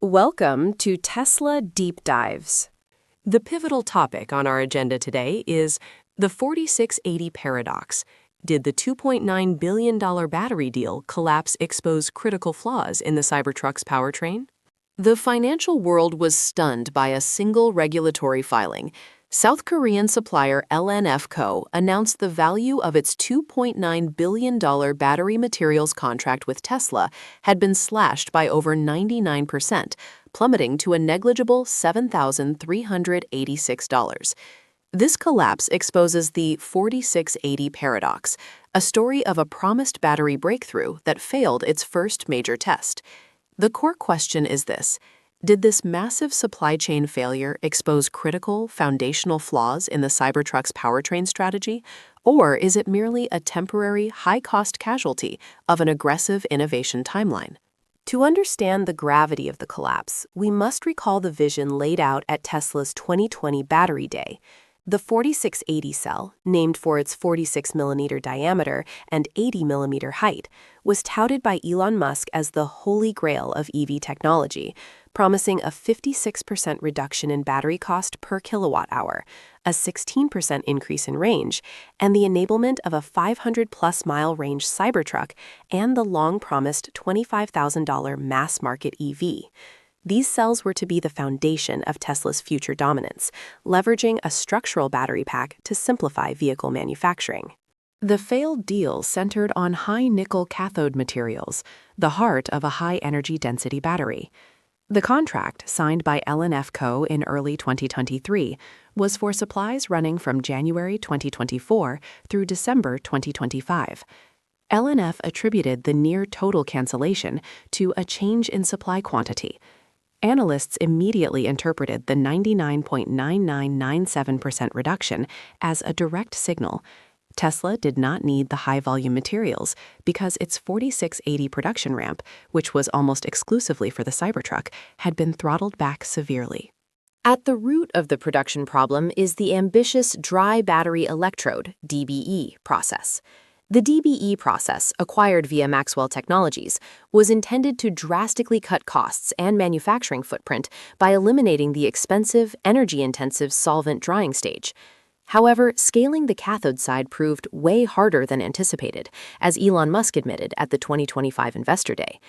Welcome to Tesla Deep Dives. The pivotal topic on our agenda today is the 4680 paradox. Did the $2.9 billion battery deal collapse expose critical flaws in the Cybertruck's powertrain? The financial world was stunned by a single regulatory filing. South Korean supplier LNF Co. announced the value of its $2.9 billion battery materials contract with Tesla had been slashed by over 99%, plummeting to a negligible $7,386. This collapse exposes the 4680 paradox, a story of a promised battery breakthrough that failed its first major test. The core question is this: did this massive supply chain failure expose critical, foundational flaws in the Cybertruck's powertrain strategy, or is it merely a temporary, high-cost casualty of an aggressive innovation timeline? To understand the gravity of the collapse, we must recall the vision laid out at Tesla's 2020 Battery Day. The 4680 cell, named for its 46mm diameter and 80mm height, was touted by Elon Musk as the holy grail of EV technology, promising a 56% reduction in battery cost per kilowatt-hour, a 16% increase in range, and the enablement of a 500-plus mile range Cybertruck and the long-promised $25,000 mass-market EV. These cells were to be the foundation of Tesla's future dominance, leveraging a structural battery pack to simplify vehicle manufacturing. The failed deal centered on high-nickel cathode materials, the heart of a high-energy density battery. The contract, signed by LNF Co. in early 2023, was for supplies running from January 2024 through December 2025. LNF attributed the near-total cancellation to a change in supply quantity. Analysts immediately interpreted the 99.9997% reduction as a direct signal. Tesla did not need the high-volume materials because its 4680 production ramp, which was almost exclusively for the Cybertruck, had been throttled back severely. At the root of the production problem is the ambitious dry battery electrode (DBE) process. The DBE process, acquired via Maxwell Technologies, was intended to drastically cut costs and manufacturing footprint by eliminating the expensive, energy-intensive solvent drying stage. However, scaling the cathode side proved way harder than anticipated, as Elon Musk admitted at the 2025 Investor Day.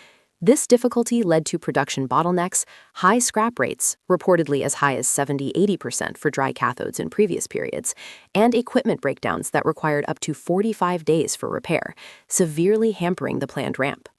This difficulty led to production bottlenecks, high scrap rates, reportedly as high as 70–80% for dry cathodes in previous periods, and equipment breakdowns that required up to 45 days for repair, severely hampering the planned ramp.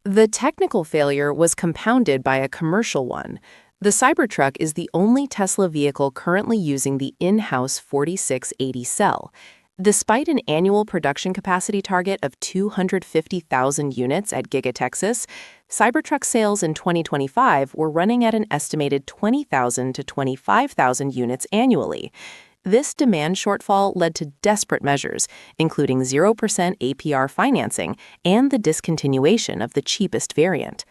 The technical failure was compounded by a commercial one. The Cybertruck is the only Tesla vehicle currently using the in-house 4680 cell. Despite an annual production capacity target of 250,000 units at Giga Texas, Cybertruck sales in 2025 were running at an estimated 20,000 to 25,000 units annually. This demand shortfall led to desperate measures, including 0% APR financing and the discontinuation of the cheapest variant.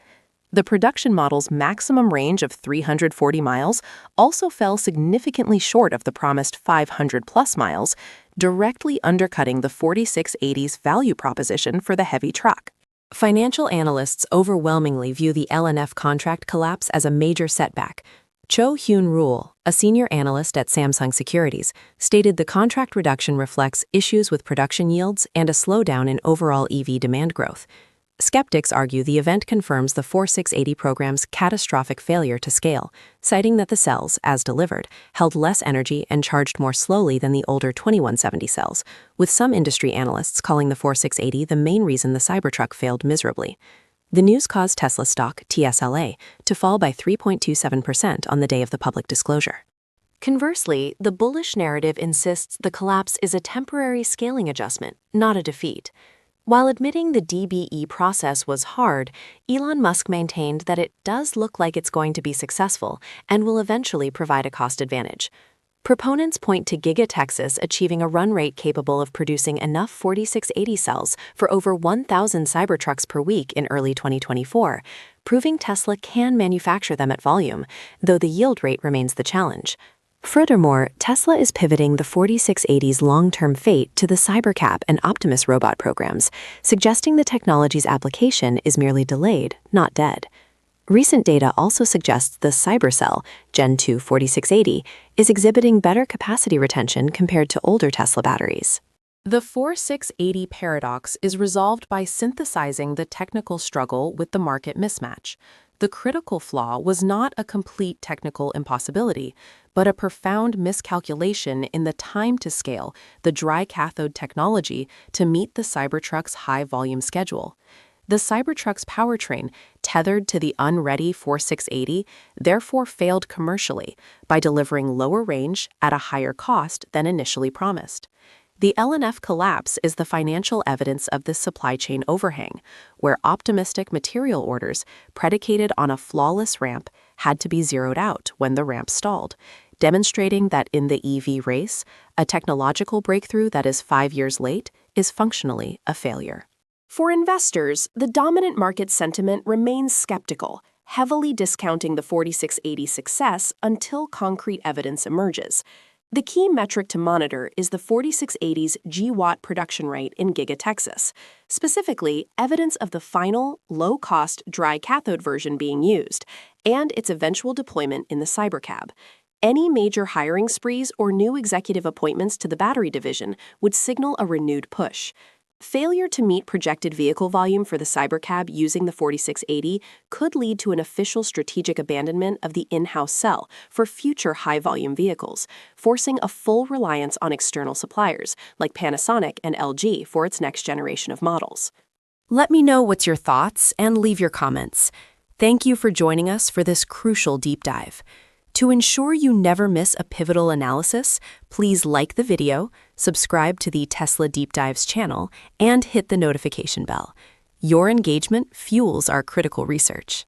The production model's maximum range of 340 miles also fell significantly short of the promised 500-plus miles, directly undercutting the 4680's value proposition for the heavy truck. Financial analysts overwhelmingly view the LNF contract collapse as a major setback. Cho Hyun-rul, a senior analyst at Samsung Securities, stated the contract reduction reflects issues with production yields and a slowdown in overall EV demand growth. Skeptics argue the event confirms the 4680 program's catastrophic failure to scale, citing that the cells, as delivered, held less energy and charged more slowly than the older 2170 cells, with some industry analysts calling the 4680 the main reason the Cybertruck failed miserably. The news caused Tesla stock, TSLA, to fall by 3.27% on the day of the public disclosure. Conversely, the bullish narrative insists the collapse is a temporary scaling adjustment, not a defeat. While admitting the DBE process was hard, Elon Musk maintained that it does look like it's going to be successful and will eventually provide a cost advantage. Proponents point to Giga Texas achieving a run rate capable of producing enough 4680 cells for over 1,000 Cybertrucks per week in early 2024, proving Tesla can manufacture them at volume, though the yield rate remains the challenge. Furthermore, Tesla is pivoting the 4680's long-term fate to the Cybercab and Optimus robot programs, suggesting the technology's application is merely delayed, not dead. Recent data also suggests the Cybercell, Gen 2 4680, is exhibiting better capacity retention compared to older Tesla batteries. The 4680 paradox is resolved by synthesizing the technical struggle with the market mismatch. The critical flaw was not a complete technical impossibility, but a profound miscalculation in the time to scale the dry cathode technology to meet the Cybertruck's high-volume schedule. The Cybertruck's powertrain, tethered to the unready 4680, therefore failed commercially by delivering lower range at a higher cost than initially promised. The LNF collapse is the financial evidence of this supply chain overhang, where optimistic material orders predicated on a flawless ramp had to be zeroed out when the ramp stalled, demonstrating that in the EV race, a technological breakthrough that is 5 years late is functionally a failure. For investors, the dominant market sentiment remains skeptical, heavily discounting the 4680's success until concrete evidence emerges. The key metric to monitor is the 4680's gigawatt production rate in Giga Texas, specifically evidence of the final, low-cost dry cathode version being used, and its eventual deployment in the Cybercab. Any major hiring sprees or new executive appointments to the battery division would signal a renewed push. Failure to meet projected vehicle volume for the Cybercab using the 4680 could lead to an official strategic abandonment of the in-house cell for future high-volume vehicles, forcing a full reliance on external suppliers like Panasonic and LG for its next generation of models. Let me know what's your thoughts and leave your comments. Thank you for joining us for this crucial deep dive. To ensure you never miss a pivotal analysis, please like the video, subscribe to the Tesla Deep Dives channel, and hit the notification bell. Your engagement fuels our critical research.